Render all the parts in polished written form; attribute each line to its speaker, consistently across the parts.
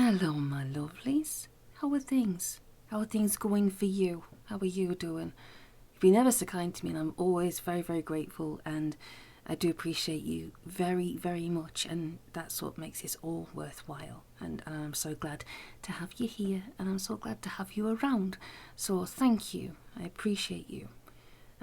Speaker 1: Hello, my lovelies. How are things? How are things going for you? How are you doing? You've been ever so kind to me, and I'm always very, very grateful, and I do appreciate you very, very much, and that's what makes this all worthwhile. And I'm so glad to have you here, and I'm so glad to have you around. So thank you. I appreciate you.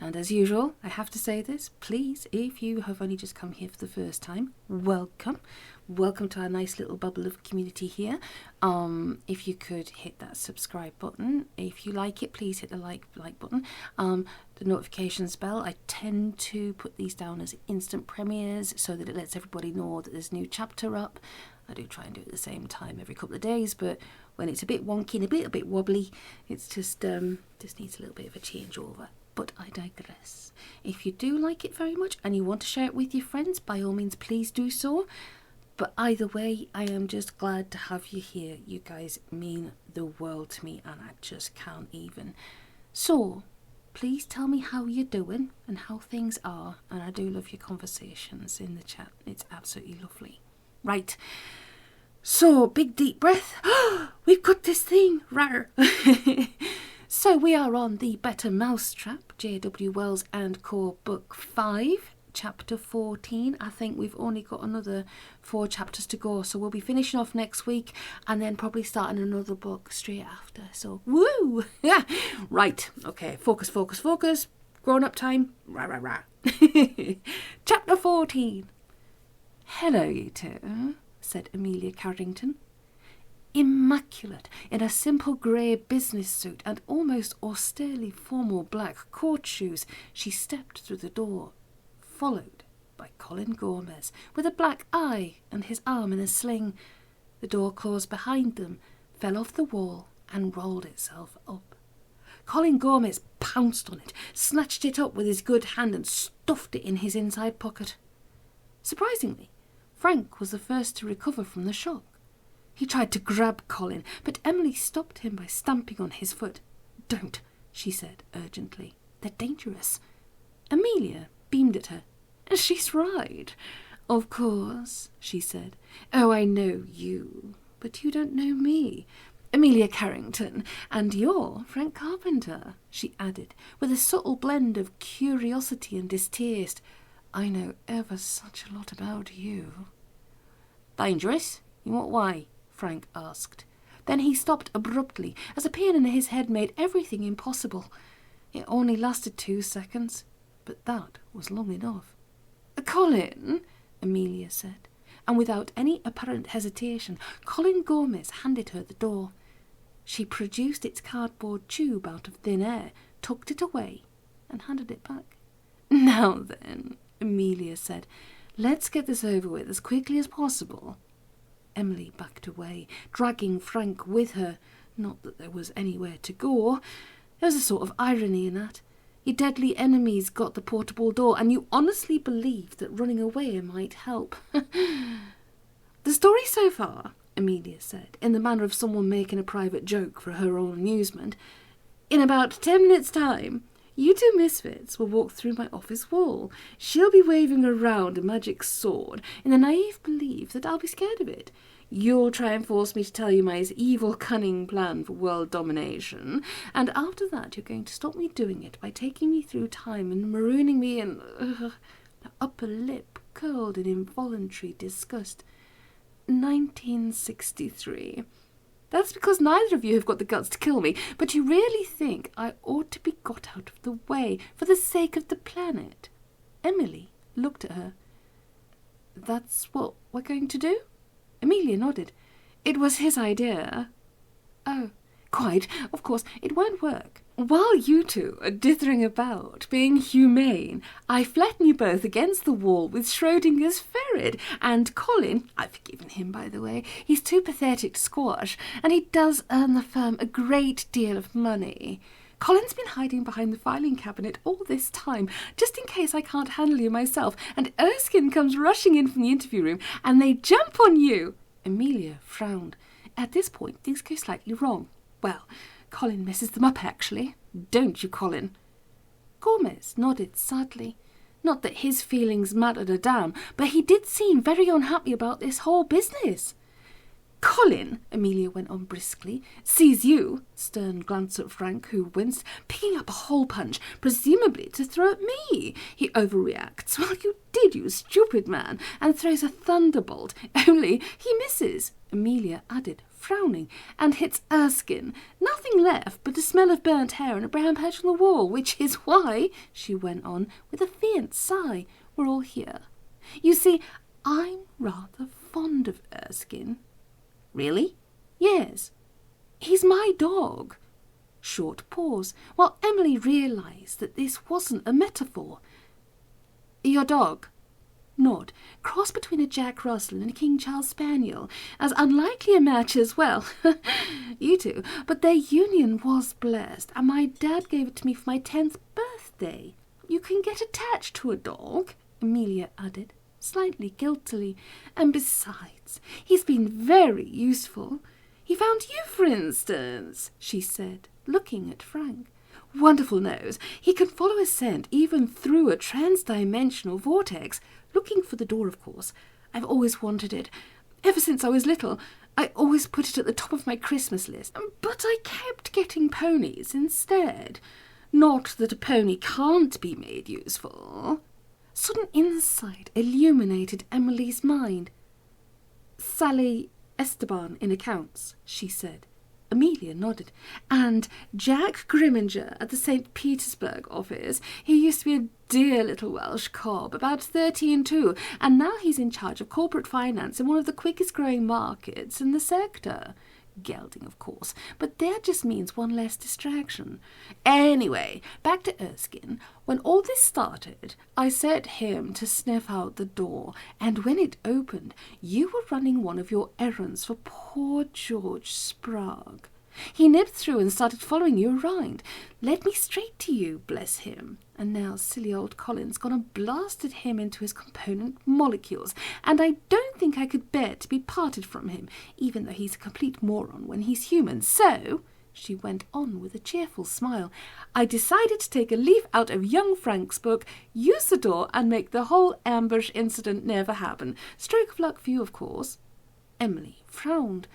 Speaker 1: And as usual, I have to say this, please, if you have only just come here for the first time, welcome. Welcome to our nice little bubble of community here. If you could hit that subscribe button. If you like it, please hit the like button. The notifications bell, I tend to put these down as instant premieres so that it lets everybody know that there's a new chapter up. I do try and do it at the same time every couple of days, but when it's a bit wonky and a bit wobbly, it's just needs a little bit of a changeover. But I digress. If you do like it very much and you want to share it with your friends, by all means, please do so. But either way, I am just glad to have you here. You guys mean the world to me, and I just can't even. So, please tell me how you're doing and how things are. And I do love your conversations in the chat. It's absolutely lovely. Right. So, big deep breath. We've got this thing. Rawr. So we are on the Better Mousetrap, J.W. Wells and Co. Book 5, Chapter 14. I think we've only got another 4 chapters to go, so we'll be finishing off next week and then probably starting another book straight after. So, woo! Yeah, right. Okay, focus. Grown-up time. Rah, rah, rah. Chapter 14. Hello, you two, said Amelia Carrington. Immaculate, in a simple grey business suit and almost austerely formal black court shoes, she stepped through the door, followed by Colin Gomez, with a black eye and his arm in a sling. The door closed behind them, fell off the wall, and rolled itself up. Colin Gomez pounced on it, snatched it up with his good hand, and stuffed it in his inside pocket. Surprisingly, Frank was the first to recover from the shock. He tried to grab Colin, but Emily stopped him by stamping on his foot. "Don't," she said urgently. "They're dangerous." Amelia beamed at her. "She's right." "Of course," she said. "Oh, I know you, but you don't know me. Amelia Carrington, and you're Frank Carpenter," she added, with a subtle blend of curiosity and distaste. "I know ever such a lot about you." "Dangerous? In what way?" Frank asked. Then he stopped abruptly, as a pain in his head made everything impossible. It only lasted 2 seconds, but that was long enough. "Colin," Amelia said, and without any apparent hesitation, Colin Gomez handed her the door. She produced its cardboard tube out of thin air, tucked it away, and handed it back. "Now then," Amelia said, "let's get this over with as quickly as possible." Emily backed away, dragging Frank with her. Not that there was anywhere to go. There was a sort of irony in that. Your deadly enemies got the portable door, and you honestly believed that running away might help. "The story so far," Amelia said, in the manner of someone making a private joke for her own amusement. "In about 10 minutes' time, you two misfits will walk through my office wall. She'll be waving around a magic sword in the naive belief that I'll be scared of it. You'll try and force me to tell you my evil, cunning plan for world domination, and after that you're going to stop me doing it by taking me through time and marooning me in..." The upper lip curled in involuntary disgust. 1963. "That's because neither of you have got the guts to kill me, but you really think I ought to be got out of the way for the sake of the planet." Emily looked at her. "That's what we're going to do?" Amelia nodded. "It was his idea." "Oh, quite. Of course, it won't work. While you two are dithering about, being humane, I flatten you both against the wall with Schrodinger's ferret, and Colin, I've forgiven him, by the way, he's too pathetic to squash, and he does earn the firm a great deal of money. Colin's been hiding behind the filing cabinet all this time, just in case I can't handle you myself, and Erskine comes rushing in from the interview room, and they jump on you." Amelia frowned. At this point, things go slightly wrong. "Well, Colin messes them up, actually. Don't you, Colin?" Gomez nodded sadly. Not that his feelings mattered a damn, but he did seem very unhappy about this whole business. Colin, Amelia went on briskly, sees you, stern glance at Frank, who winced, picking up a hole punch, presumably to throw at me. He overreacts. Well, you did, you stupid man, and throws a thunderbolt, only he misses, Amelia added, frowning, and hits Erskine. Nothing left but a smell of burnt hair and a brown patch on the wall, which is why, she went on, with a faint sigh, we're all here. You see, I'm rather fond of Erskine. Really? Yes. He's my dog. Short pause, while Emily realised that this wasn't a metaphor. Your dog? Nod. Cross between a Jack Russell and a King Charles Spaniel. As unlikely a match as well. You two. But their union was blessed, and my dad gave it to me for my 10th birthday. You can get attached to a dog, Amelia added, slightly guiltily, and besides, he's been very useful. He found you, for instance, she said, looking at Frank. Wonderful nose. He can follow a scent even through a trans-dimensional vortex. Looking for the door, of course. I've always wanted it. Ever since I was little, I always put it at the top of my Christmas list. But I kept getting ponies instead. Not that a pony can't be made useful. Sudden insight illuminated Emily's mind. Sally Esteban in accounts, she said. Amelia nodded. And Jack Grimminger at the St. Petersburg office. He used to be a dear little Welsh cob, about 13 too, and now he's in charge of corporate finance in one of the quickest growing markets in the sector. Gelding, of course, but that just means one less distraction. Anyway, back to Erskine. When all this started, I set him to sniff out the door, and when it opened, you were running one of your errands for poor George Sprague. He nipped through and started following you around. Led me straight to you, bless him. And now silly old Colin's gone and blasted him into his component molecules, and I don't think I could bear to be parted from him, even though he's a complete moron when he's human. So, she went on with a cheerful smile, I decided to take a leaf out of young Frank's book, use the door, and make the whole ambush incident never happen. Stroke of luck for you, of course. Emily frowned.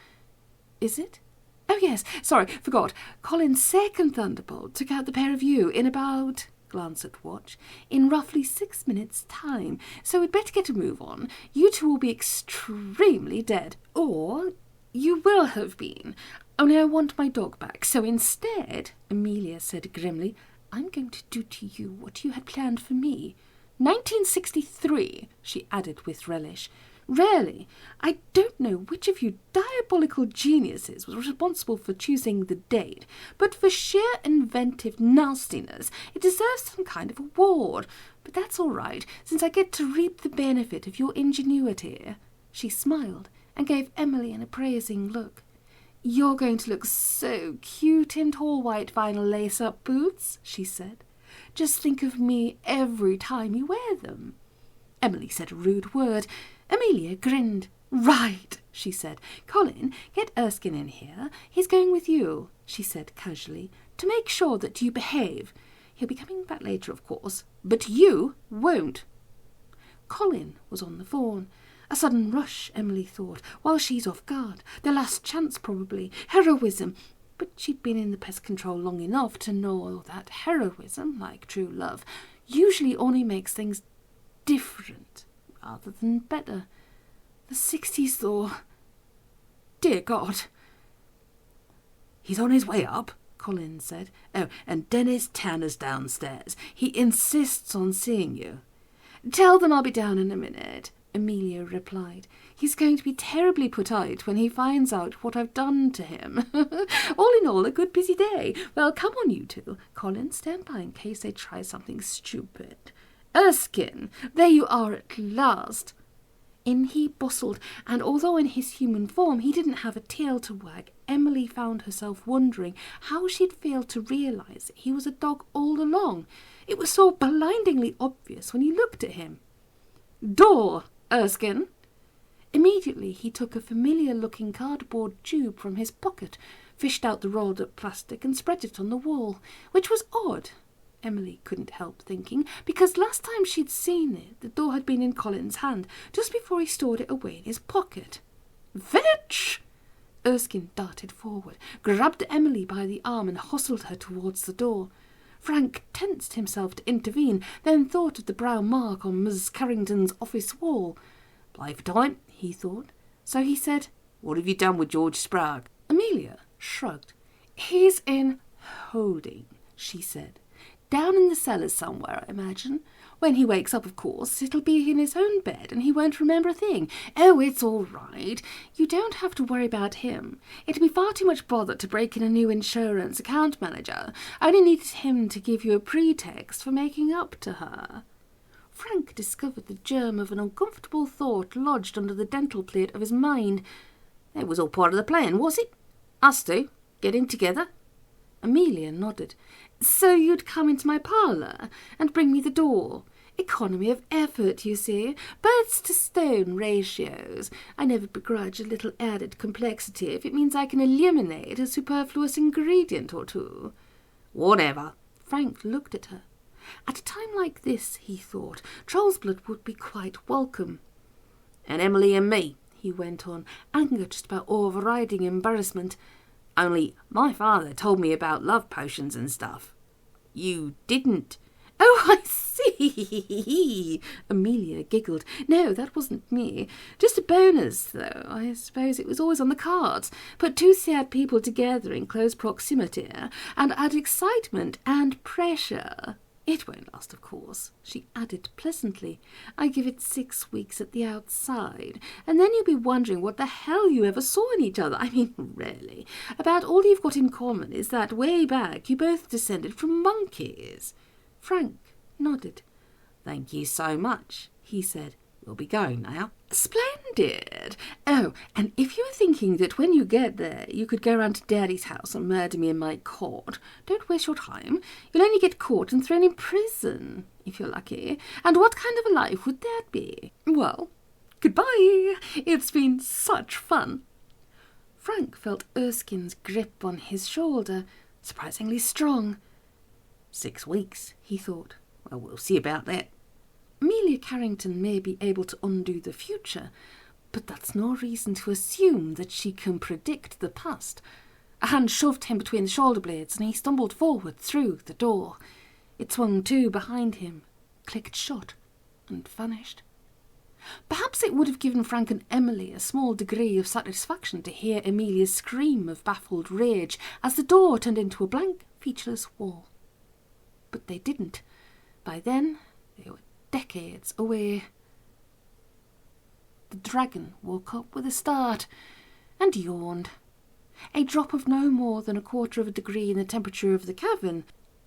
Speaker 1: Is it? Oh, yes, sorry, forgot. Colin's second thunderbolt took out the pair of you in about, glance at watch, in roughly 6 minutes' time. So we'd better get a move on. You two will be extremely dead. Or you will have been. Only I want my dog back. So instead, Amelia said grimly, I'm going to do to you what you had planned for me. 1963, she added with relish. Really, I don't know which of you diabolical geniuses was responsible for choosing the date, but for sheer inventive nastiness, it deserves some kind of award. But that's all right, since I get to reap the benefit of your ingenuity. She smiled and gave Emily an appraising look. You're going to look so cute in tall white vinyl lace-up boots, she said. Just think of me every time you wear them. Emily said a rude word. Amelia grinned. Right, she said. Colin, get Erskine in here. He's going with you, she said casually, to make sure that you behave. He'll be coming back later, of course, but you won't. Colin was on the phone. A sudden rush, Emily thought, while she's off guard. Their last chance, probably. Heroism. But she'd been in the pest control long enough to know that heroism, like true love, usually only makes things different rather than better. The 60s, though. Dear God. He's on his way up, Colin said. Oh, and Dennis Tanner's downstairs. He insists on seeing you. Tell them I'll be down in a minute, Amelia replied. He's going to be terribly put out when he finds out what I've done to him. All in all, a good busy day. Well, come on, you two. Colin, stand by in case they try something stupid. Erskine, there you are at last. In he bustled, and although in his human form he didn't have a tail to wag, Emily found herself wondering how she'd failed to realise that he was a dog all along. It was so blindingly obvious when you looked at him. Door, Erskine. Immediately he took a familiar-looking cardboard tube from his pocket, fished out the rolled-up plastic and spread it on the wall, which was odd, Emily couldn't help thinking, because last time she'd seen it, the door had been in Colin's hand, just before he stored it away in his pocket. Fetch! Erskine darted forward, grabbed Emily by the arm and hustled her towards the door. Frank tensed himself to intervene, then thought of the brown mark on Mrs. Carrington's office wall. Play for time, he thought. So he said, "What have you done with George Sprague?" Amelia shrugged. "He's in holding," she said. "Down in the cellars somewhere, I imagine. When he wakes up, of course, it'll be in his own bed and he won't remember a thing. Oh, it's all right. You don't have to worry about him. It'd be far too much bother to break in a new insurance account manager. I only needed him to give you a pretext for making up to her." Frank discovered the germ of an uncomfortable thought lodged under the dental plate of his mind. "It was all part of the plan, was it? Us two, getting together?" Amelia nodded. "So you'd come into my parlour and bring me the door. Economy of effort, you see. Birds to stone ratios. I never begrudge a little added complexity if it means I can eliminate a superfluous ingredient or two." "Whatever." Frank looked at her. At a time like this, he thought, troll's blood would be quite welcome. "And Emily and me," he went on, anger just about overriding embarrassment. "Only my father told me about love potions and stuff." "You didn't?" "Oh, I see." Amelia giggled. "No, that wasn't me. Just a bonus, though. I suppose it was always on the cards. Put two sad people together in close proximity and add excitement and pressure. It won't last, of course," she added pleasantly. "I give it 6 weeks at the outside, and then you'll be wondering what the hell you ever saw in each other. I mean, really. About all you've got in common is that way back you both descended from monkeys." Frank nodded. "Thank you so much," he said. "We'll be going now." "Splendid. Oh, and if you were thinking that when you get there you could go round to Daddy's house and murder me in my court, don't waste your time. You'll only get caught and thrown in prison, if you're lucky. And what kind of a life would that be? Well, goodbye. It's been such fun." Frank felt Erskine's grip on his shoulder, surprisingly strong. 6 weeks, he thought. Well, we'll see about that. Amelia Carrington may be able to undo the future, but that's no reason to assume that she can predict the past. A hand shoved him between the shoulder blades, and he stumbled forward through the door. It swung to behind him, clicked shut, and vanished. Perhaps it would have given Frank and Emily a small degree of satisfaction to hear Amelia's scream of baffled rage as the door turned into a blank, featureless wall. But they didn't. By then, they were decades away. The dragon woke up with a start and yawned. A drop of no more than 1/4 of a degree in the temperature of the cavern.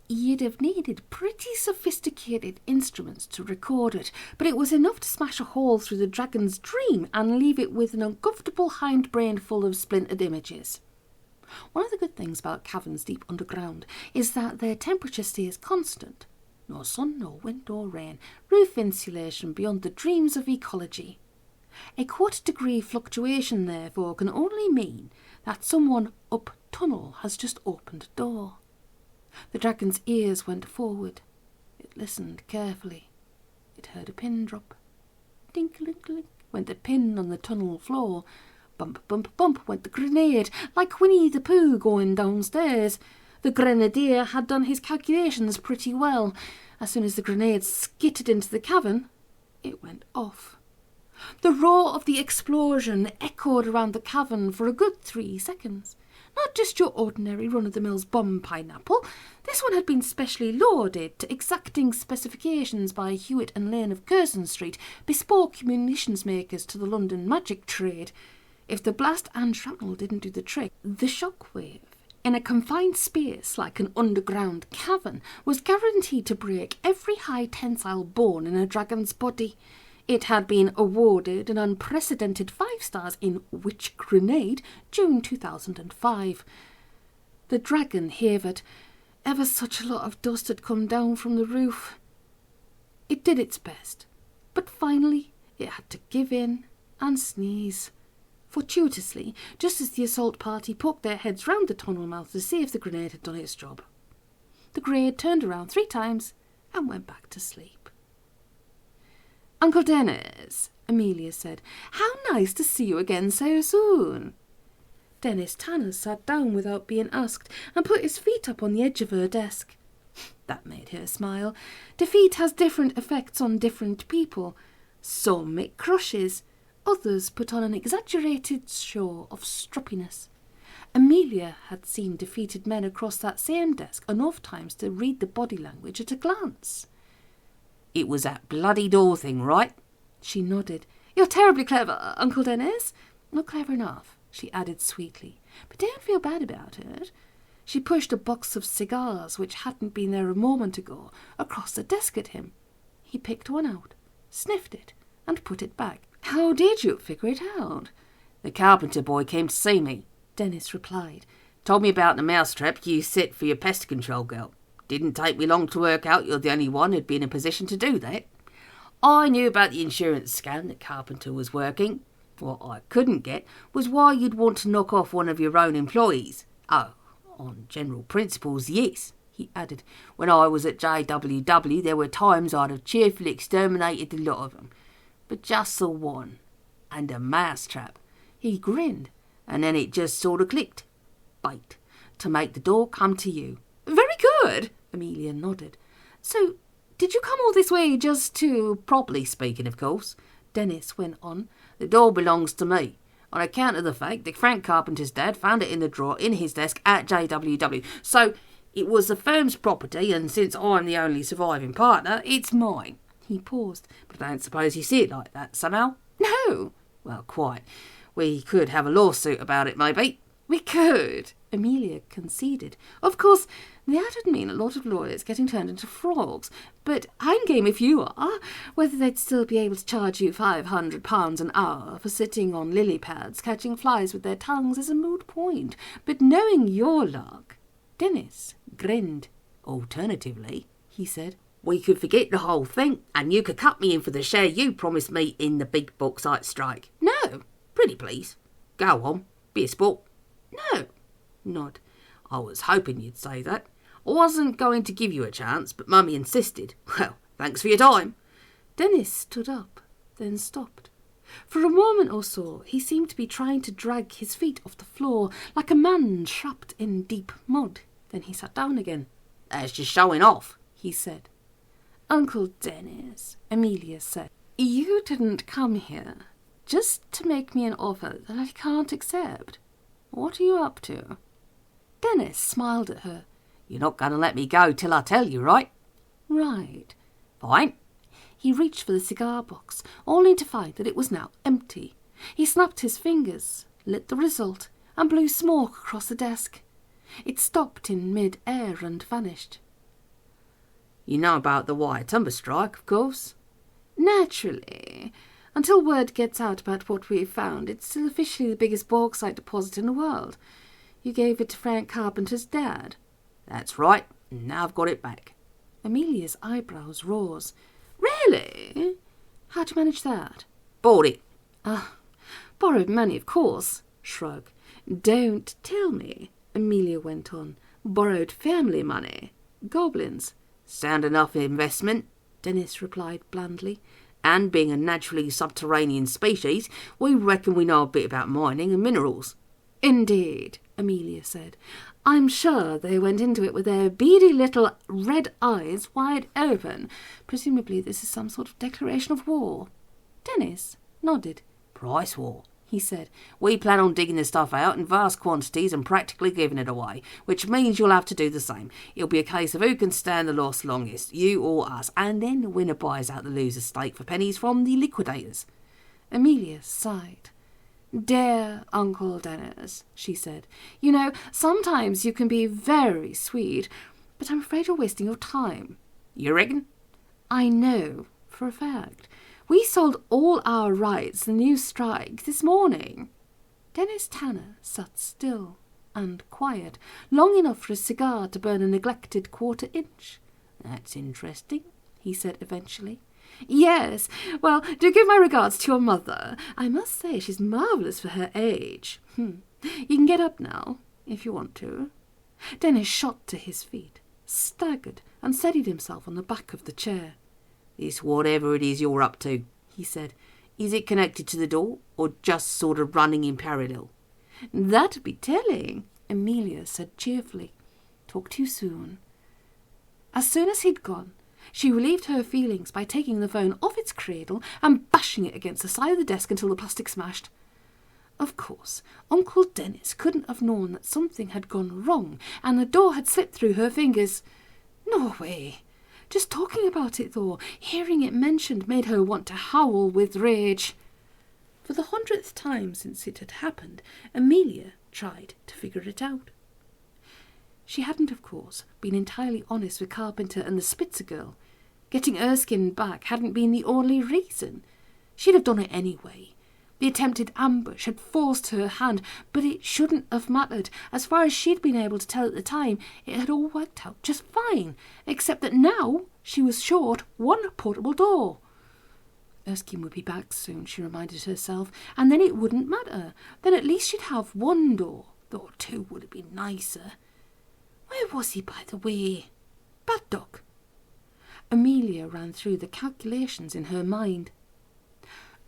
Speaker 1: You'd have needed pretty sophisticated instruments to record it, but it was enough to smash a hole through the dragon's dream and leave it with an uncomfortable hindbrain full of splintered images. One of the good things about caverns deep underground is that their temperature stays constant. No sun, no wind, or rain. Roof insulation beyond the dreams of ecology. A 1/4 degree fluctuation, therefore, can only mean that someone up tunnel has just opened a door. The dragon's ears went forward. It listened carefully. It heard a pin drop. Dink-link-link went the pin on the tunnel floor. Bump, bump, bump went the grenade, like Winnie the Pooh going downstairs. The grenadier had done his calculations pretty well. As soon as the grenade skittered into the cavern, it went off. The roar of the explosion echoed around the cavern for a good 3 seconds. Not just your ordinary run-of-the-mills bomb pineapple. This one had been specially loaded to exacting specifications by Hewitt and Lane of Curzon Street, bespoke munitions makers to the London magic trade. If the blast and shrapnel didn't do the trick, the shockwave, in a confined space like an underground cavern, was guaranteed to break every high tensile bone in a dragon's body. It had been awarded an unprecedented 5 stars in Witch Grenade, June 2005. The dragon havered. Ever such a lot of dust had come down from the roof. It did its best, but finally it had to give in and sneeze. Fortuitously, just as the assault party poked their heads round the tunnel mouth to see if the grenade had done its job. The grenade turned around 3 times and went back to sleep. "Uncle Dennis," Amelia said, "how nice to see you again so soon." Dennis Tanner sat down without being asked and put his feet up on the edge of her desk. That made her smile. Defeat has different effects on different people. Some make crushes, others put on an exaggerated show of stroppiness. Amelia had seen defeated men across that same desk enough times to read the body language at a glance.
Speaker 2: "It was that bloody door thing, right?"
Speaker 1: She nodded. "You're terribly clever, Uncle Dennis." "Not clever enough," she added sweetly, "but don't feel bad about it." She pushed a box of cigars, which hadn't been there a moment ago, across the desk at him. He picked one out, sniffed it, and put it back. "How did you figure it out?"
Speaker 2: "The Carpenter boy came to see me,"
Speaker 1: Dennis replied.
Speaker 2: "Told me about the mousetrap you set for your pest control girl. Didn't take me long to work out you're the only one who'd be in a position to do that. I knew about the insurance scam that Carpenter was working. What I couldn't get was why you'd want to knock off one of your own employees. Oh, on general principles, yes," he added. "When I was at JWW, there were times I'd have cheerfully exterminated the lot of them. But just the one. And a mousetrap." He grinned, and then it just sort of clicked. Bait. To make the door come to you.
Speaker 1: "Very good," Amelia nodded. "So, did you come all this way just to—"
Speaker 2: "Properly speaking, of course,"
Speaker 1: Dennis went on.
Speaker 2: "The door belongs to me, on account of the fact that Frank Carpenter's dad found it in the drawer in his desk at JWW. So it was the firm's property, and since I'm the only surviving partner, it's mine."
Speaker 1: He paused.
Speaker 2: "But I don't suppose you see it like that, somehow?"
Speaker 1: "No."
Speaker 2: "Well, quite. We could have a lawsuit about it, maybe."
Speaker 1: "We could," Amelia conceded. "Of course, that'd mean a lot of lawyers getting turned into frogs. But I'm game if you are. Whether they'd still be able to charge you £500 an hour for sitting on lily pads catching flies with their tongues is a moot point. But knowing your luck—" Dennis grinned.
Speaker 2: "Alternatively,"
Speaker 1: he said,
Speaker 2: "we could forget the whole thing, and you could cut me in for the share you promised me in the big bauxite strike."
Speaker 1: "No."
Speaker 2: "Pretty please. Go on. Be a sport."
Speaker 1: "No."
Speaker 2: Nod. "I was hoping you'd say that. I wasn't going to give you a chance, but Mummy insisted. Well, thanks for your time."
Speaker 1: Dennis stood up, then stopped. For a moment or so, he seemed to be trying to drag his feet off the floor, like a man trapped in deep mud. Then he sat down again.
Speaker 2: "That's just showing off," he said.
Speaker 1: "Uncle Dennis," Amelia said, "you didn't come here just to make me an offer that I can't accept. What are you up to?" Dennis smiled at her.
Speaker 2: "You're not going to let me go till I tell you, right?"
Speaker 1: "Right."
Speaker 2: "Fine."
Speaker 1: He reached for the cigar box, only to find that it was now empty. He snapped his fingers, lit the result, and blew smoke across the desk. It stopped in mid-air and vanished.
Speaker 2: "You know about the wire timber strike, of course?"
Speaker 1: "Naturally. Until word gets out about what we've found, it's still officially the biggest bauxite deposit in the world. You gave it to Frank Carpenter's dad."
Speaker 2: "That's right. Now I've got it back."
Speaker 1: Amelia's eyebrows rose. "Really? How'd you manage that?"
Speaker 2: "Bought it."
Speaker 1: Borrowed money, of course." Shrug. "Don't tell me," Amelia went on. "Borrowed family money. Goblins."
Speaker 2: "Sound enough investment," Dennis replied blandly. "And being a naturally subterranean species, we reckon we know a bit about mining and minerals."
Speaker 1: "Indeed," Amelia said. "I'm sure they went into it with their beady little red eyes wide open. Presumably this is some sort of declaration of war." Dennis nodded.
Speaker 2: "Price war,"
Speaker 1: he said.
Speaker 2: "We plan on digging the stuff out in vast quantities and practically giving it away, which means you'll have to do the same. It'll be a case of who can stand the loss longest, you or us, and then the winner buys out the loser's stake for pennies from the liquidators."
Speaker 1: Amelia sighed. "Dear Uncle Dennis," she said, "you know, sometimes you can be very sweet, but I'm afraid you're wasting your time."
Speaker 2: "You reckon?"
Speaker 1: "I know, for a fact. We sold all our rights the new strike this morning." Dennis Tanner sat still and quiet, long enough for his cigar to burn a neglected quarter-inch.
Speaker 2: "That's interesting," he said eventually.
Speaker 1: "Yes. Well, do give my regards to your mother. I must say she's marvellous for her age. You can get up now, if you want to." Dennis shot to his feet, staggered, and steadied himself on the back of the chair.
Speaker 2: "This whatever it is you're up to," he said, "is it connected to the door, or just sort of running in parallel?"
Speaker 1: That'd be telling, Amelia said cheerfully. Talk to you soon. As soon as he'd gone, she relieved her feelings by taking the phone off its cradle and bashing it against the side of the desk until the plastic smashed. Of course, Uncle Dennis couldn't have known that something had gone wrong and the door had slipped through her fingers. No way. Just talking about it, though, hearing it mentioned made her want to howl with rage. For the 100th time since it had happened, Amelia tried to figure it out. She hadn't, of course, been entirely honest with Carpenter and the Spitzer girl. Getting Erskine back hadn't been the only reason. She'd have done it anyway. The attempted ambush had forced her hand, but it shouldn't have mattered. As far as she'd been able to tell at the time, it had all worked out just fine, except that now she was short one portable door. Erskine would be back soon, she reminded herself, and then it wouldn't matter. Then at least she'd have one door, though two would have been nicer. Where was he, by the way? Bad dog. Amelia ran through the calculations in her mind.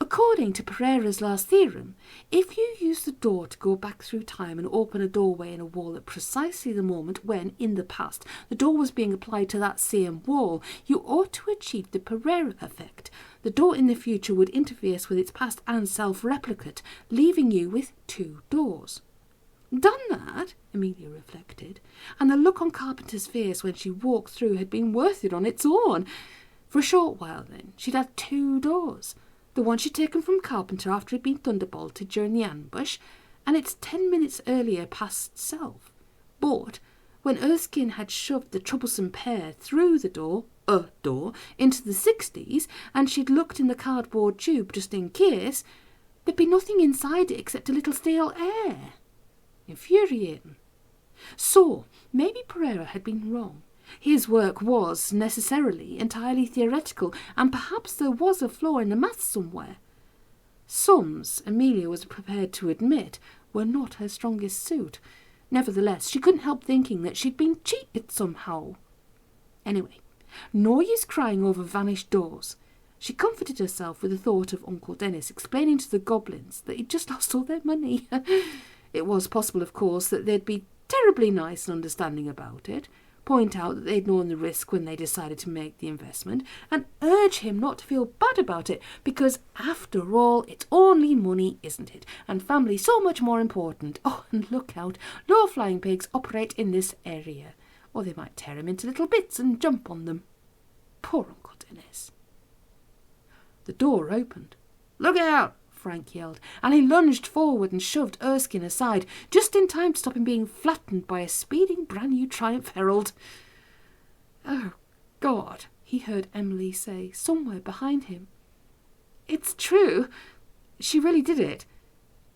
Speaker 1: According to Pereira's last theorem, if you use the door to go back through time and open a doorway in a wall at precisely the moment when, in the past, the door was being applied to that same wall, you ought to achieve the Pereira effect. The door in the future would interface with its past and self-replicate, leaving you with two doors. Done that, Amelia reflected, and the look on Carpenter's face when she walked through had been worth it on its own. For a short while, then, she'd had two doors. The one she'd taken from Carpenter after he'd been thunderbolted during the ambush, and its 10 minutes earlier past self. But when Erskine had shoved the troublesome pair through the door, into the 60s, and she'd looked in the cardboard tube just in case, there'd be nothing inside it except a little stale air. Infuriating. So, maybe Pereira had been wrong. His work was, necessarily, entirely theoretical, and perhaps there was a flaw in the maths somewhere. Sums, Amelia was prepared to admit, were not her strongest suit. Nevertheless, she couldn't help thinking that she'd been cheated somehow. Anyway, no use crying over vanished doors. She comforted herself with the thought of Uncle Dennis explaining to the goblins that he'd just lost all their money. It was possible, of course, that they'd be terribly nice and understanding about it, point out that they'd known the risk when they decided to make the investment, and urge him not to feel bad about it, because, after all, it's only money, isn't it? And family so much more important. Oh, and look out, no flying pigs operate in this area, or they might tear him into little bits and jump on them. Poor Uncle Dennis. The door opened. "Look out!" Frank yelled, and he lunged forward and shoved Erskine aside, just in time to stop him being flattened by a speeding brand-new Triumph Herald. "Oh, God," he heard Emily say, somewhere behind him. "It's true. She really did it."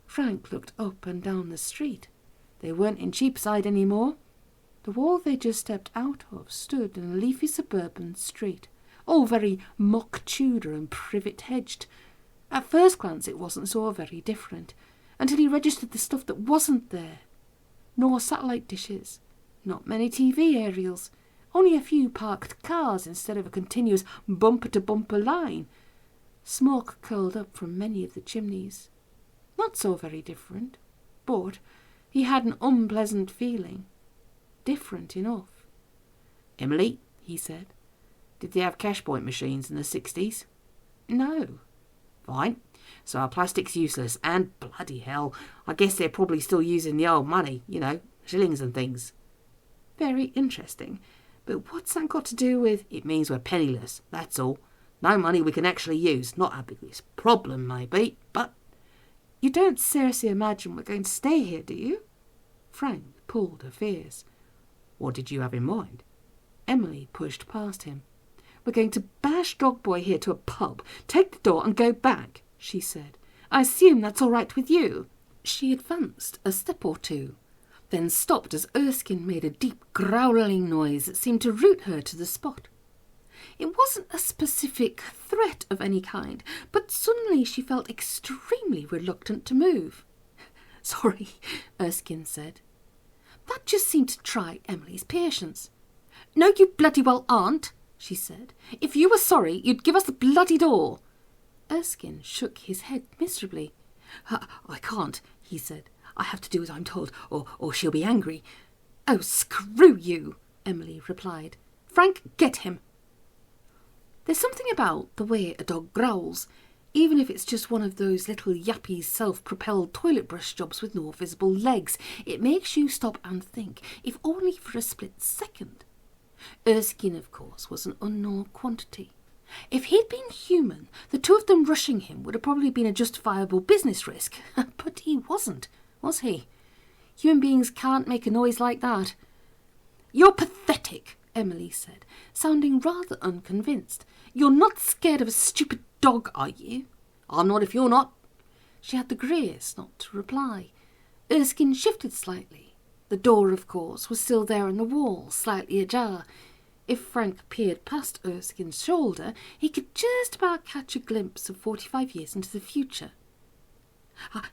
Speaker 1: Frank looked up and down the street. They weren't in Cheapside any more. The wall they just stepped out of stood in a leafy suburban street, all very mock-Tudor and privet-hedged. At first glance it wasn't so very different, until he registered the stuff that wasn't there. No satellite dishes, not many TV aerials, only a few parked cars instead of a continuous bumper-to-bumper line. Smoke curled up from many of the chimneys. Not so very different, but he had an unpleasant feeling. Different enough. "Emily," he said, "did they have cash point machines in the 60s? "No." "Fine. So our plastic's useless, and bloody hell, I guess they're probably still using the old money, shillings and things." "Very interesting. But what's that got to do with—"
Speaker 2: "It means we're penniless, that's all. No money we can actually use. Not our biggest problem, maybe, but—"
Speaker 1: "You don't seriously imagine we're going to stay here, do you?" Frank pulled a face.
Speaker 2: "What did you have in mind?"
Speaker 1: Emily pushed past him. "We're going to bash Dogboy here to a pub, take the door and go back," she said. "I assume that's all right with you." She advanced a step or two, then stopped as Erskine made a deep growling noise that seemed to root her to the spot. It wasn't a specific threat of any kind, but suddenly she felt extremely reluctant to move. "Sorry," Erskine said. That just seemed to try Emily's patience. "No, you bloody well aren't," she said. "If you were sorry, you'd give us the bloody door." Erskine shook his head miserably. "I can't," he said. I have to do as I'm told, or she'll be angry. Oh, screw you, Emily replied. Frank, get him. There's something about the way a dog growls, even if it's just one of those little yappy self-propelled toilet brush jobs with no visible legs. It makes you stop and think, if only for a split second. Erskine, of course, was an unknown quantity. If he'd been human, the two of them rushing him would have probably been a justifiable business risk. But he wasn't, was he? Human beings can't make a noise like that. You're pathetic, Emily said, sounding rather unconvinced. You're not scared of a stupid dog, are you? I'm not if you're not. She had the grace not to reply. Erskine shifted slightly. The door, of course, was still there in the wall, slightly ajar. If Frank peered past Erskine's shoulder, he could just about catch a glimpse of 45 years into the future.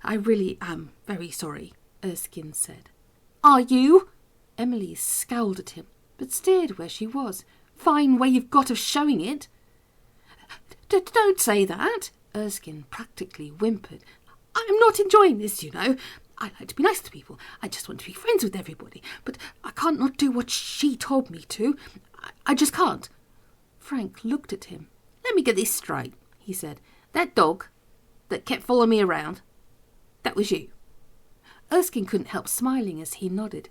Speaker 1: I really am very sorry, Erskine said. Are you? Emily scowled at him, but stayed where she was. Fine way you've got of showing it. Don't say that, Erskine practically whimpered. I'm not enjoying this, you know. I like to be nice to people. I just want to be friends with everybody. But I can't not do what she told me to. I just can't. Frank looked at him. Let me get this straight, he said. That dog that kept following me around, that was you. Erskine couldn't help smiling as he nodded.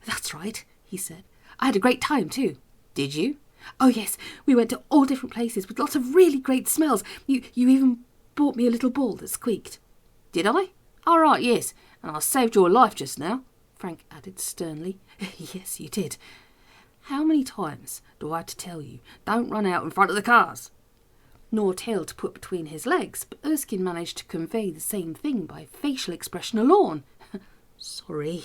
Speaker 1: That's right, he said. I had a great time too. Did you? Oh yes, we went to all different places with lots of really great smells. You even bought me a little ball that squeaked. Did I? All right, yes. And I saved your life just now, Frank added sternly. Yes, you did. How many times do I have to tell you, don't run out in front of the cars? Nor tail to put between his legs, but Erskine managed to convey the same thing by facial expression alone. Sorry.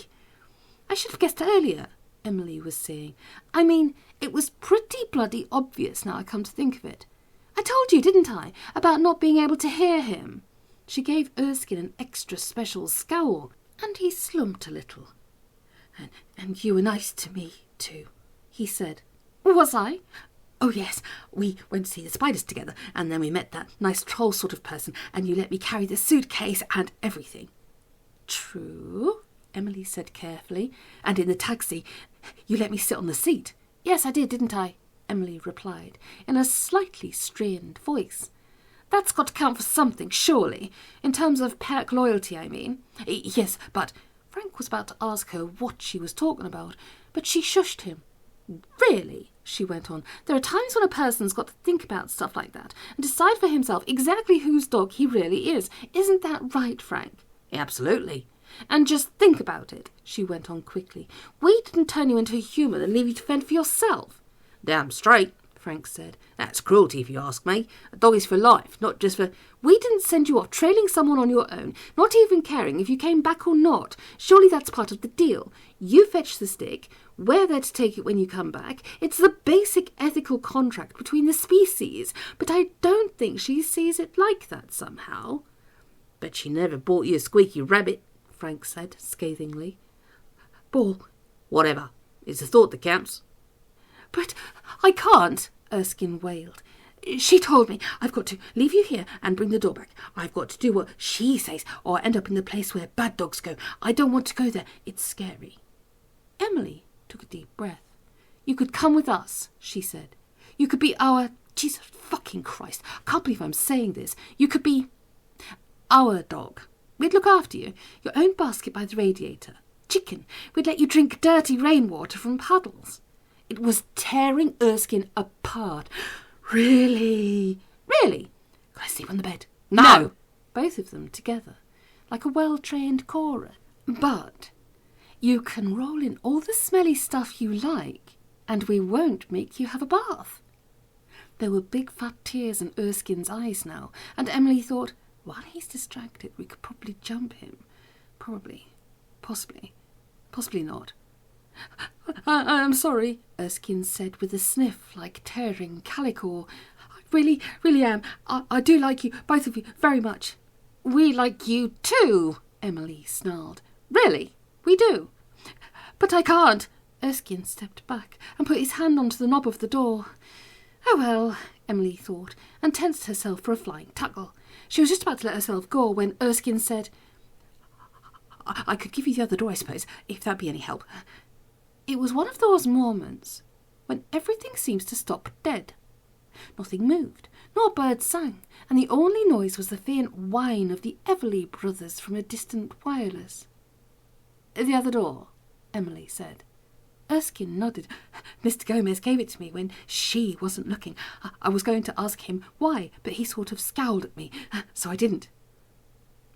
Speaker 1: I should have guessed earlier, Emily was saying. I mean, it was pretty bloody obvious now I come to think of it. I told you, didn't I, about not being able to hear him? She gave Erskine an extra special scowl, and he slumped a little. And you were nice to me, too, he said. Was I? Oh, yes, we went to see the spiders together, and then we met that nice troll sort of person, and you let me carry the suitcase and everything. True, Emily said carefully, and in the taxi, you let me sit on the seat. Yes, I did, didn't I? Emily replied, in a slightly strained voice. That's got to count for something, surely. In terms of pack loyalty, I mean. Yes, but Frank was about to ask her what she was talking about, but she shushed him. Really, she went on, there are times when a person's got to think about stuff like that and decide for himself exactly whose dog he really is. Isn't that right, Frank? Absolutely. And just think about it, she went on quickly. We didn't turn you into a human and leave you to fend for yourself. Damn straight, Frank said. That's cruelty if you ask me. A dog is for life, not just for... We didn't send you off trailing someone on your own, not even caring if you came back or not. Surely that's part of the deal. You fetch the stick, we're there to take it when you come back. It's the basic ethical contract between the species, but I don't think she sees it like that somehow. Bet she never bought you a squeaky rabbit, Frank said scathingly. Ball. Whatever. It's the thought that counts. But I can't, Erskine wailed. She told me I've got to leave you here and bring the door back. I've got to do what she says or end up in the place where bad dogs go. I don't want to go there. It's scary. Emily took a deep breath. You could come with us, she said. You could be our... Jesus fucking Christ. I can't believe I'm saying this. You could be our dog. We'd look after you. Your own basket by the radiator. Chicken. We'd let you drink dirty rainwater from puddles. It was tearing Erskine apart. Really? Really? Can I sleep on the bed? No! Both of them together, like a well-trained chorus. But you can roll in all the smelly stuff you like, and we won't make you have a bath. There were big fat tears in Erskine's eyes now, and Emily thought, while he's distracted, we could probably jump him. Probably. Possibly. Possibly not. I'm sorry, Erskine said with a sniff like tearing calico. I really am. I do like you, both of you, very much. We like you too, Emily snarled. Really? We do. But I can't. Erskine stepped back and put his hand onto the knob of the door. Oh well, Emily thought, and tensed herself for a flying tackle. She was just about to let herself go when Erskine said,
Speaker 2: I could give you the other door, I suppose, if that'd be any help.
Speaker 1: It was one of those moments when everything seems to stop dead. Nothing moved, no bird sang, and the only noise was the faint whine of the Everly brothers from a distant wireless. "The other door," Emily said. Erskine nodded. "Mr. Gomez gave it to me when she wasn't looking. I was going to ask him why, but he sort of scowled at me, so I didn't."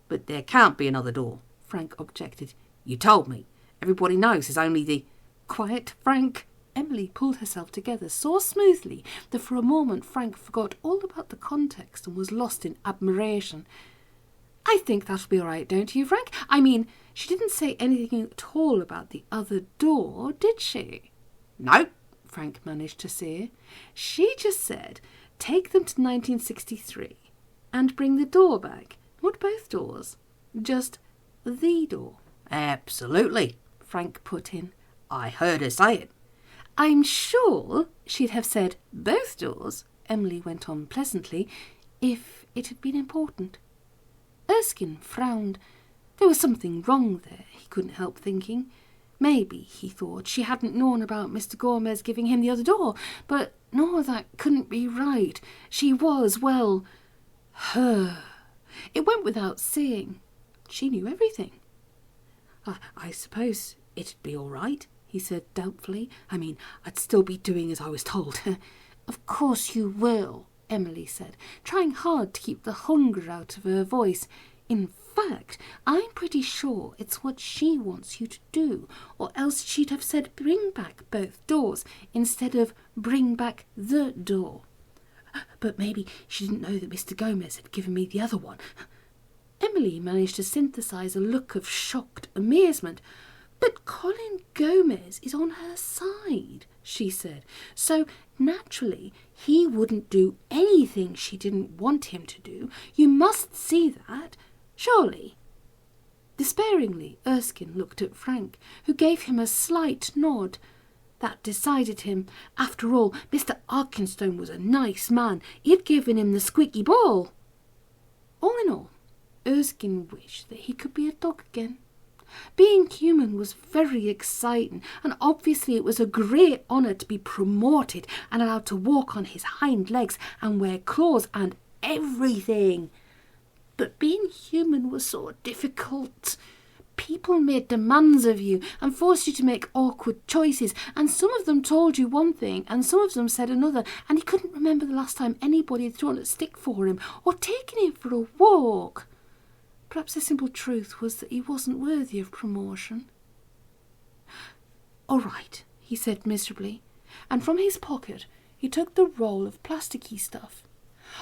Speaker 2: "But there can't be another door," Frank objected. "You told me. Everybody knows there's only the—"
Speaker 1: "Quiet, Frank." Emily pulled herself together so smoothly that for a moment Frank forgot all about the context and was lost in admiration. "I think that'll be all right, don't you, Frank? I mean, she didn't say anything at all about the other door, did she?"
Speaker 2: "No,"
Speaker 1: Frank managed to say. "She just said, take them to 1963 and bring the door back. Not both doors, just the door."
Speaker 2: "Absolutely," Frank put in. "I heard her say it."
Speaker 1: "I'm sure she'd have said both doors," Emily went on pleasantly, "if it had been important." Erskine frowned. There was something wrong there, he couldn't help thinking. Maybe, he thought, she hadn't known about Mr. Gomez giving him the other door, but no, that couldn't be right. She was, well, her. It went without saying. She knew everything.
Speaker 2: I suppose it'd be all right," he said doubtfully. "I mean, I'd still be doing as I was told."
Speaker 1: "Of course you will," Emily said, trying hard to keep the hunger out of her voice. "In fact, I'm pretty sure it's what she wants you to do, or else she'd have said bring back both doors instead of bring back the door."
Speaker 2: "But maybe she didn't know that Mr. Gomez had given me the other one."
Speaker 1: Emily managed to synthesize a look of shocked amazement. "But Colin Gomez is on her side," she said, "so naturally he wouldn't do anything she didn't want him to do. You must see that, surely." Despairingly, Erskine looked at Frank, who gave him a slight nod. That decided him. After all, Mr. Arkenstone was a nice man. He'd given him the squeaky ball. All in all, Erskine wished that he could be a dog again. Being human was very exciting, and obviously it was a great honour to be promoted and allowed to walk on his hind legs and wear clothes and everything. But being human was so difficult. People made demands of you and forced you to make awkward choices, and some of them told you one thing and some of them said another, and he couldn't remember the last time anybody had thrown a stick for him or taken him for a walk. Perhaps the simple truth was that he wasn't worthy of promotion. "All right," he said miserably, and from his pocket he took the roll of plasticky stuff.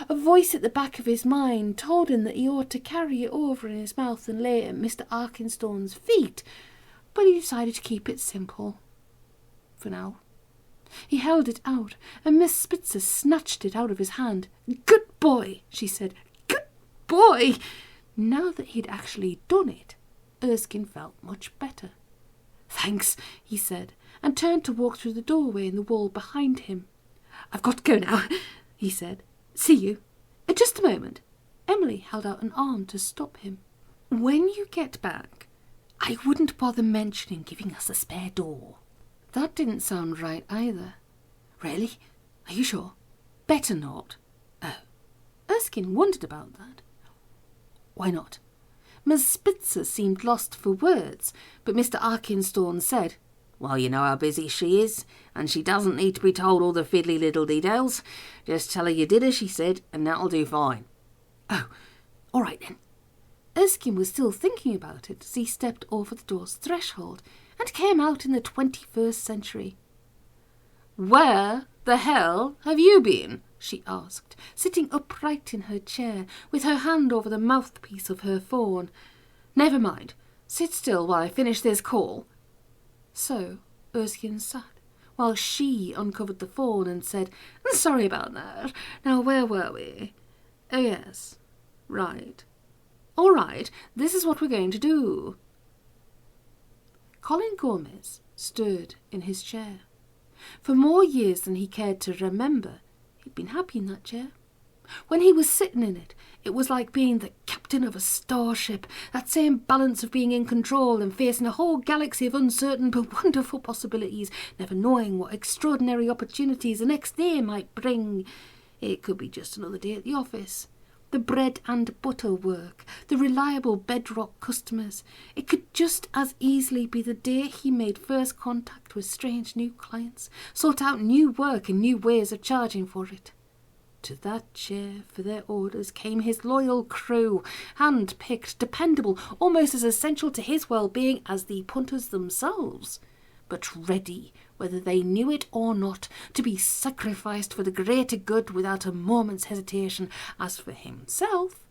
Speaker 1: A voice at the back of his mind told him that he ought to carry it over in his mouth and lay it at Mr. Arkenstone's feet, but he decided to keep it simple. For now. He held it out, and Miss Spitzer snatched it out of his hand. "Good boy," she said. "Good boy." Now that he'd actually done it, Erskine felt much better. "Thanks," he said, and turned to walk through the doorway in the wall behind him. "I've got to go now," he said. "See you." "Just a moment." Emily held out an arm to stop him. "When you get back, I wouldn't bother mentioning giving us a spare door." That didn't sound right either. "Really? Are you sure?" "Better not." Oh. Erskine wondered about that. "Why not?" Miss Spitzer seemed lost for words, but Mr. Arkenstone said,
Speaker 2: "Well, you know how busy she is, and she doesn't need to be told all the fiddly little details. Just tell her you did as she said, and that'll do fine."
Speaker 1: "Oh, all right then." Erskine was still thinking about it as he stepped over the door's threshold and came out in the 21st century. "Where the hell have you been?" she asked, sitting upright in her chair with her hand over the mouthpiece of her phone. "Never mind. Sit still while I finish this call." So Erskine sat, while she uncovered the phone and said, "Sorry about that. Now, where were we? Oh, yes. Right. All right, this is what we're going to do." Colin Gomez stirred in his chair. For more years than he cared to remember, he'd been happy in that chair. When he was sitting in it, it was like being the captain of a starship, that same balance of being in control and facing a whole galaxy of uncertain but wonderful possibilities, never knowing what extraordinary opportunities the next day might bring. It could be just another day at the office. The bread and butter work, the reliable bedrock customers. It could just as easily be the day he made first contact with strange new clients, sought out new work and new ways of charging for it. To that chair for their orders came his loyal crew, hand-picked, dependable, almost as essential to his well-being as the punters themselves, but ready, whether they knew it or not, to be sacrificed for the greater good without a moment's hesitation. As for himself,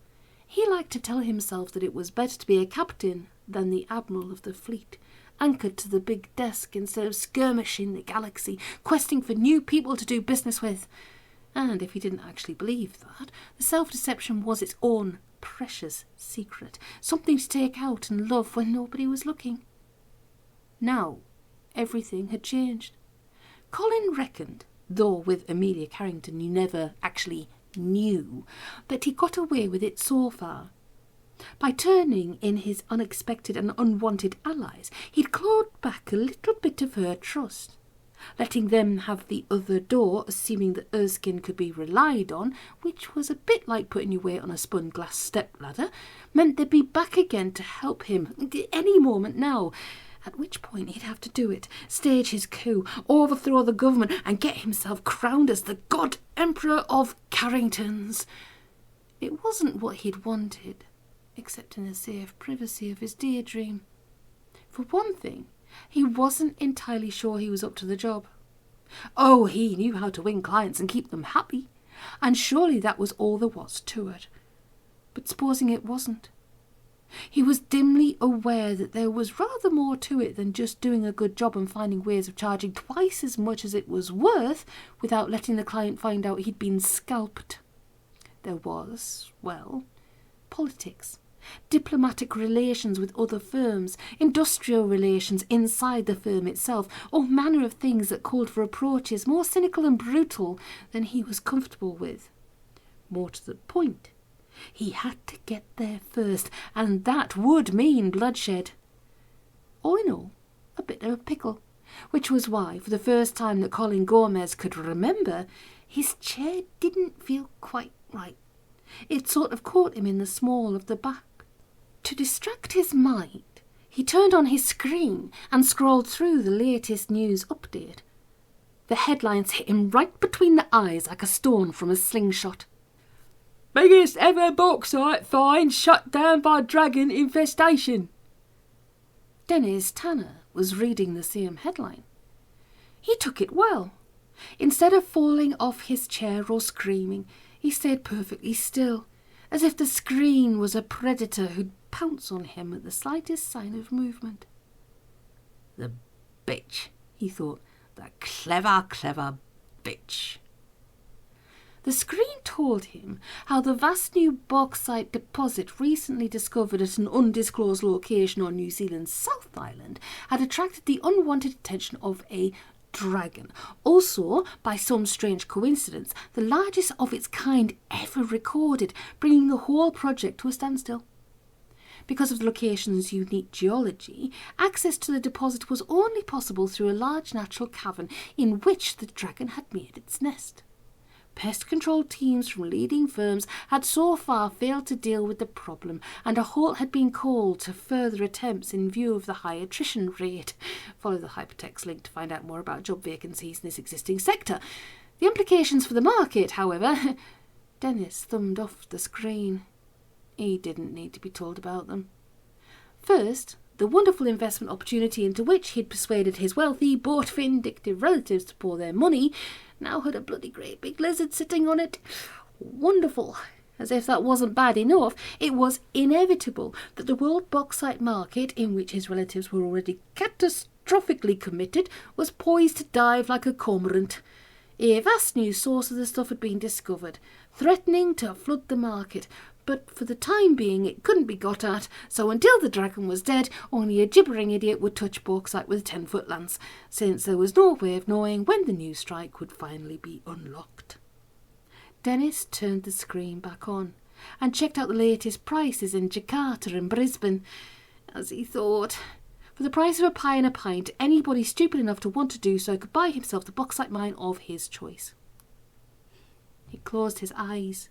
Speaker 1: he liked to tell himself that it was better to be a captain than the admiral of the fleet, anchored to the big desk instead of skirmishing the galaxy, questing for new people to do business with. And if he didn't actually believe that, the self-deception was its own precious secret, something to take out and love when nobody was looking. Now, everything had changed. Colin reckoned, though with Amelia Carrington you never actually knew, that he got away with it so far. By turning in his unexpected and unwanted allies, he'd clawed back a little bit of her trust. Letting them have the other door, assuming that Erskine could be relied on, which was a bit like putting your weight on a spun glass stepladder, meant they'd be back again to help him any moment now, at which point he'd have to do it, stage his coup, overthrow the government and get himself crowned as the God Emperor of Carringtons. It wasn't what he'd wanted, except in the safe privacy of his daydream. For one thing, he wasn't entirely sure he was up to the job. Oh, he knew how to win clients and keep them happy, and surely that was all there was to it. But supposing it wasn't? He was dimly aware that there was rather more to it than just doing a good job and finding ways of charging twice as much as it was worth without letting the client find out he'd been scalped. There was, well, politics. Diplomatic relations with other firms, industrial relations inside the firm itself, all manner of things that called for approaches more cynical and brutal than he was comfortable with. More to the point, he had to get there first, and that would mean bloodshed. All in all, a bit of a pickle, which was why, for the first time that Colin Gomez could remember, his chair didn't feel quite right. It sort of caught him in the small of the back. To distract his mind, he turned on his screen and scrolled through the latest news update. The headlines hit him right between the eyes like a stone from a slingshot. Biggest ever bauxite find shut down by dragon infestation. Dennis Tanner was reading the same headline. He took it well. Instead of falling off his chair or screaming, he stayed perfectly still, as if the screen was a predator who'd pounce on him at the slightest sign of movement. The bitch, he thought. The clever, clever bitch. The screen told him how the vast new bauxite deposit recently discovered at an undisclosed location on New Zealand's South Island had attracted the unwanted attention of a dragon. Also, by some strange coincidence, the largest of its kind ever recorded, bringing the whole project to a standstill. Because of the location's unique geology, access to the deposit was only possible through a large natural cavern in which the dragon had made its nest. Pest control teams from leading firms had so far failed to deal with the problem, and a halt had been called to further attempts in view of the high attrition rate. Follow the hypertext link to find out more about job vacancies in this existing sector. The implications for the market, however... Dennis thumbed off the screen. He didn't need to be told about them. First, the wonderful investment opportunity into which he'd persuaded his wealthy, boat vindictive relatives to pour their money now had a bloody great big lizard sitting on it. Wonderful. As if that wasn't bad enough, it was inevitable that the world bauxite market, in which his relatives were already catastrophically committed, was poised to dive like a cormorant. A vast new source of the stuff had been discovered, threatening to flood the market, but for the time being it couldn't be got at, so until the dragon was dead, only a gibbering idiot would touch bauxite with a 10-foot lance, since there was no way of knowing when the new strike would finally be unlocked. Dennis turned the screen back on and checked out the latest prices in Jakarta and Brisbane. As he thought, for the price of a pie and a pint, anybody stupid enough to want to do so could buy himself the bauxite mine of his choice. He closed his eyes.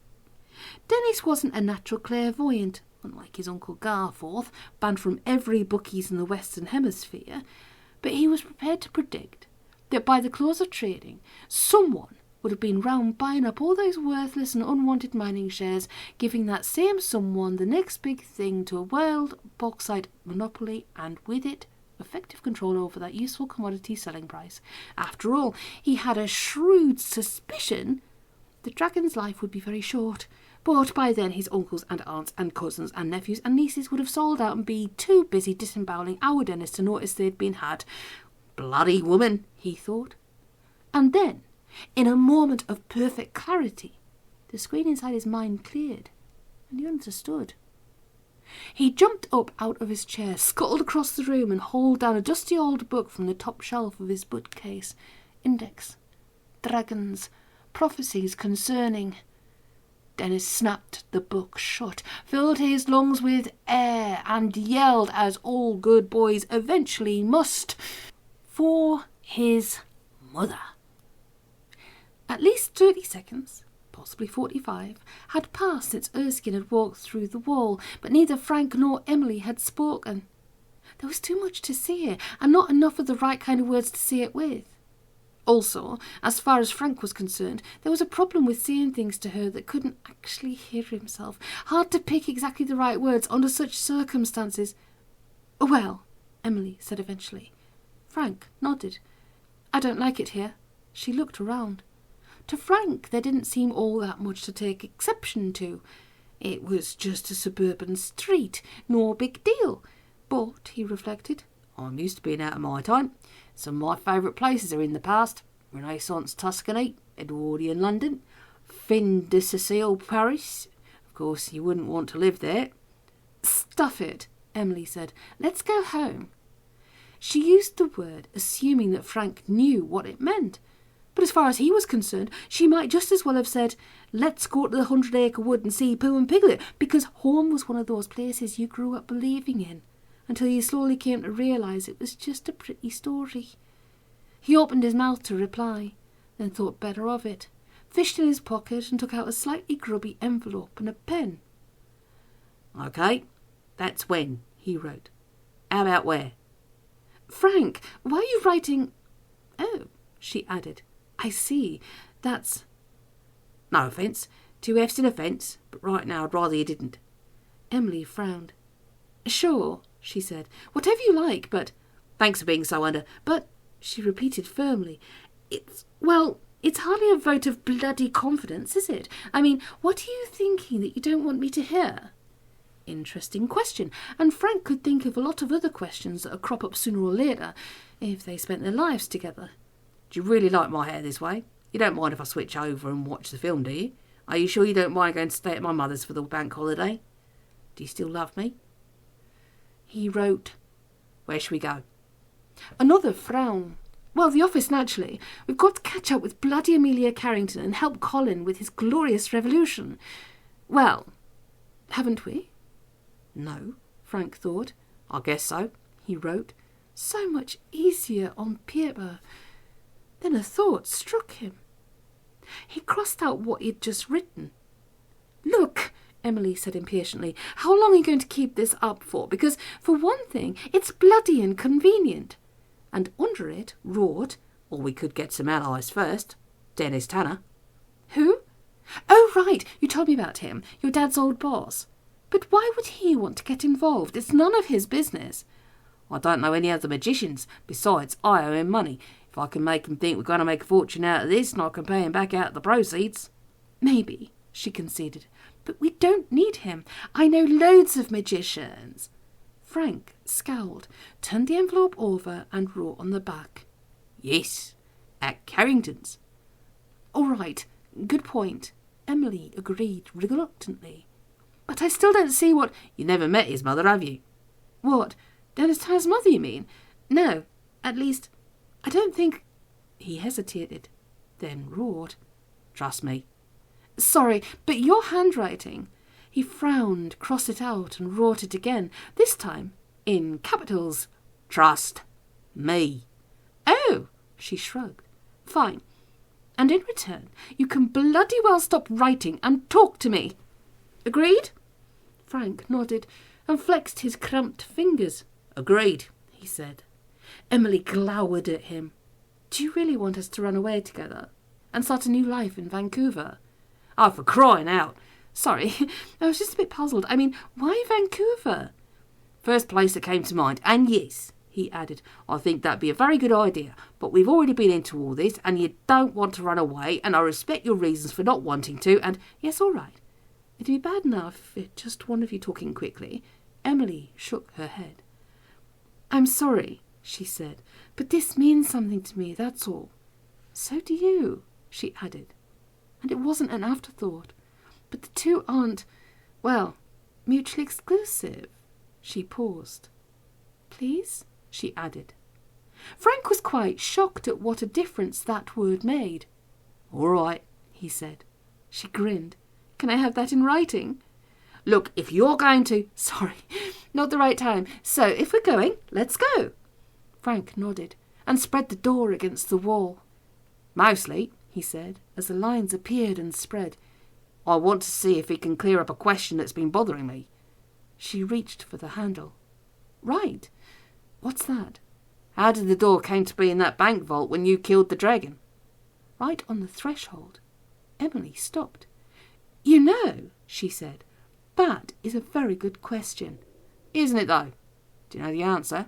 Speaker 1: Dennis wasn't a natural clairvoyant, unlike his uncle Garforth, banned from every bookies in the Western Hemisphere, but he was prepared to predict that by the close of trading, someone would have been round buying up all those worthless and unwanted mining shares, giving that same someone the next big thing to a world bauxite monopoly, and with it, effective control over that useful commodity selling price. After all, he had a shrewd suspicion the dragon's life would be very short, but by then his uncles and aunts and cousins and nephews and nieces would have sold out and be too busy disemboweling our Dennis to notice they'd been had. Bloody woman, he thought. And then, in a moment of perfect clarity, the screen inside his mind cleared, and he understood. He jumped up out of his chair, scuttled across the room, and hauled down a dusty old book from the top shelf of his bookcase. Index. Dragons. Prophecies concerning. Dennis snapped the book shut, filled his lungs with air, and yelled, as all good boys eventually must, for his mother. At least 30 seconds, possibly 45, had passed since Erskine had walked through the wall, but neither Frank nor Emily had spoken. There was too much to say, and not enough of the right kind of words to say it with. Also, as far as Frank was concerned, there was a problem with saying things to her that couldn't actually hear himself. Hard to pick exactly the right words under such circumstances. "Well," Emily said eventually. Frank nodded. "I don't like it here." She looked around. To Frank, there didn't seem all that much to take exception to. It was just a suburban street, no big deal. But, he reflected, I'm used to being out of my time. Some of my favourite places are in the past. Renaissance Tuscany, Edwardian London, Fin de Sicile Paris. Of course, you wouldn't want to live there. "Stuff it," Emily said. "Let's go home." She used the word, assuming that Frank knew what it meant. But as far as he was concerned, she might just as well have said, "Let's go to the 100-acre wood and see Pooh and Piglet," because home was one of those places you grew up believing in, until you slowly came to realise it was just a pretty story. He opened his mouth to reply, then thought better of it, fished in his pocket and took out a slightly grubby envelope and a pen. "OK, that's when," he wrote. "How about where?" "Frank, why are you writing—" "Oh," she added. "I see. That's—" "No offence. 2 F's in offence, but right now I'd rather you didn't." Emily frowned. "Sure," she said. "Whatever you like, but—" "Thanks for being so but," she repeated firmly, it's hardly a vote of bloody confidence, is it? I mean, what are you thinking that you don't want me to hear?" Interesting question, and Frank could think of a lot of other questions that would crop up sooner or later, if they spent their lives together. "Do you really like my hair this way? You don't mind if I switch over and watch the film, do you? Are you sure you don't mind going to stay at my mother's for the bank holiday? Do you still love me?" He wrote, "Where shall we go?" Another frown. "Well, the office, naturally. We've got to catch up with bloody Amelia Carrington and help Colin with his glorious revolution." "Well, haven't we?" "No," Frank thought. "I guess so," he wrote. So much easier on paper. Then a thought struck him. He crossed out what he'd just written. "Look," Emily said impatiently, "how long are you going to keep this up for? Because, for one thing, it's bloody inconvenient." And under it wrote, "Or we could get some allies first. Dennis Tanner." "Who?" "Oh, right, you told me about him. Your dad's old boss. But why would he want to get involved? It's none of his business." "I don't know any other magicians. Besides, I owe him money. If I can make him think we're going to make a fortune out of this, and I can pay him back out the proceeds." "Maybe," she conceded. "But we don't need him. I know loads of magicians." Frank scowled, turned the envelope over and wrote on the back, "Yes, at Carrington's." "All right, good point," Emily agreed reluctantly. "But I still don't see what—" "You never met his mother, have you?" "What, Dennis Tanner's mother, you mean?" "No, at least, I don't think—" He hesitated, then roared, "Trust me." Sorry, but your handwriting. He frowned, crossed it out, and wrote it again, this time in capitals.
Speaker 2: Trust me.
Speaker 1: Oh, she shrugged. Fine. And in return, you can bloody well stop writing and talk to me. Agreed? Frank nodded and flexed his cramped fingers.
Speaker 2: Agreed, he said.
Speaker 1: Emily glowered at him. Do you really want us to run away together and start a new life in Vancouver?
Speaker 2: Oh, for crying out.
Speaker 1: Sorry, I was just a bit puzzled. I mean, why Vancouver?
Speaker 2: First place that came to mind. And yes, he added, I think that'd be a very good idea. But we've already been into all this, and you don't want to run away, and I respect your reasons for not wanting to, and
Speaker 1: yes, all right. It'd be bad enough if just one of you talking quickly. Emily shook her head. I'm sorry, she said, but this means something to me, that's all. So do you, she added. And it wasn't an afterthought. But the two aren't, well, mutually exclusive. She paused. Please, she added. Frank was quite shocked at what a difference that word made.
Speaker 2: All right, he said.
Speaker 1: She grinned. Can I have that in writing?
Speaker 2: Look, if you're going to...
Speaker 1: Sorry, not the right time. So, if we're going, let's go. Frank nodded and spread the door against the wall.
Speaker 2: Mostly,
Speaker 1: he said, as the lines appeared and spread,
Speaker 2: I want to see if he can clear up a question that's been bothering me.
Speaker 1: She reached for the handle. Right. What's that?
Speaker 2: How did the door came to be in that bank vault when you killed the dragon?
Speaker 1: Right on the threshold. Emily stopped. You know, she said, that is a very good question.
Speaker 2: Isn't it, though? Do you know the answer?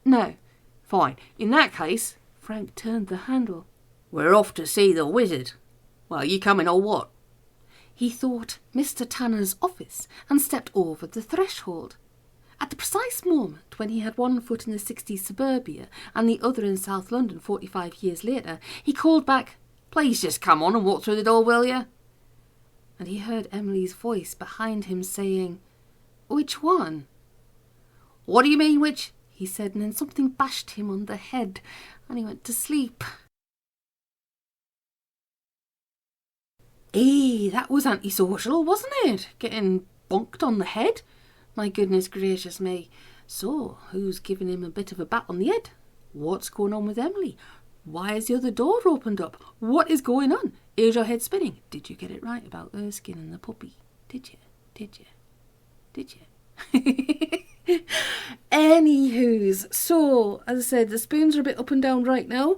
Speaker 1: No.
Speaker 2: Fine. In that case...
Speaker 1: Frank turned the handle.
Speaker 2: We're off to see the wizard. Well, you coming or what?
Speaker 1: He thought Mr. Tanner's office and stepped over the threshold. At the precise moment when he had one foot in the 60s suburbia and the other in South London 45 years later, he called back,
Speaker 2: Please just come on and walk through the door, will you?
Speaker 1: And he heard Emily's voice behind him saying, Which one?
Speaker 2: What do you mean, which?
Speaker 1: He said, and then something bashed him on the head, and he went to sleep. That was antisocial, wasn't it? Getting bonked on the head? My goodness gracious me. So, who's giving him a bit of a bat on the head? What's going on with Emily? Why is the other door opened up? What is going on? Is your head spinning? Did you get it right about Erskine and the puppy? Did you? Did you? Did you? Anywho's, so, as I said, the spoons are a bit up and down right now.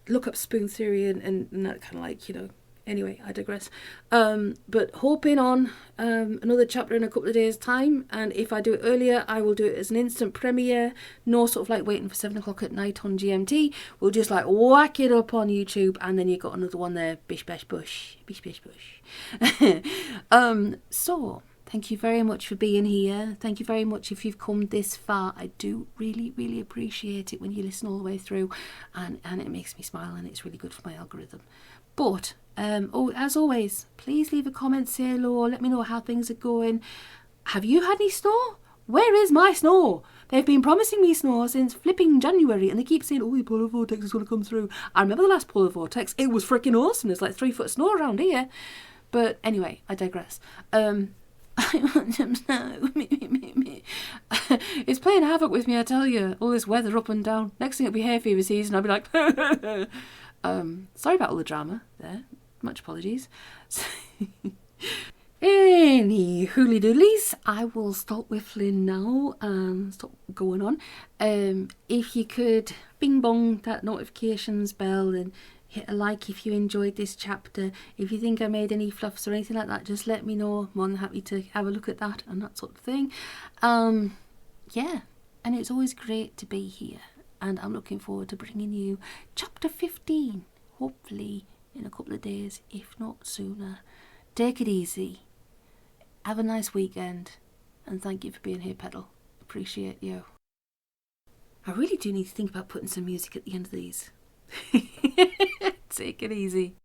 Speaker 1: Look up spoon theory and that kind of like, you know, anyway, I digress. But hoping on another chapter in a couple of days' time, and if I do it earlier, I will do it as an instant premiere. No sort of like waiting for 7 o'clock at night on GMT. We'll just like whack it up on YouTube, and then you got another one there. Bish bash bush, bish bash bush. So thank you very much for being here. Thank you very much if you've come this far. I do really, really appreciate it when you listen all the way through, and it makes me smile, and it's really good for my algorithm. But as always, please leave a comment, say hello, let me know how things are going. Have you had any snow? Where is my snow? They've been promising me snow since flipping January, and they keep saying, the polar vortex is going to come through. I remember the last polar vortex. It was freaking awesome. There's like 3 foot snow around here. But anyway, I digress. I want some snow. It's playing havoc with me, I tell you. All this weather up and down. Next thing it'll be hay fever season. I'll be like, sorry about all the drama there. Much apologies. Any hooly doolies, I will stop whiffling now and stop going on. If you could bing bong that notifications bell and hit a like if you enjoyed this chapter. If you think I made any fluffs or anything like that, just let me know. I'm more than happy to have a look at that and that sort of thing. Yeah, and it's always great to be here, and I'm looking forward to bringing you chapter 15, hopefully in a couple of days, if not sooner. Take it easy. Have a nice weekend, and thank you for being here, Petal. Appreciate you. I really do need to think about putting some music at the end of these. Take it easy.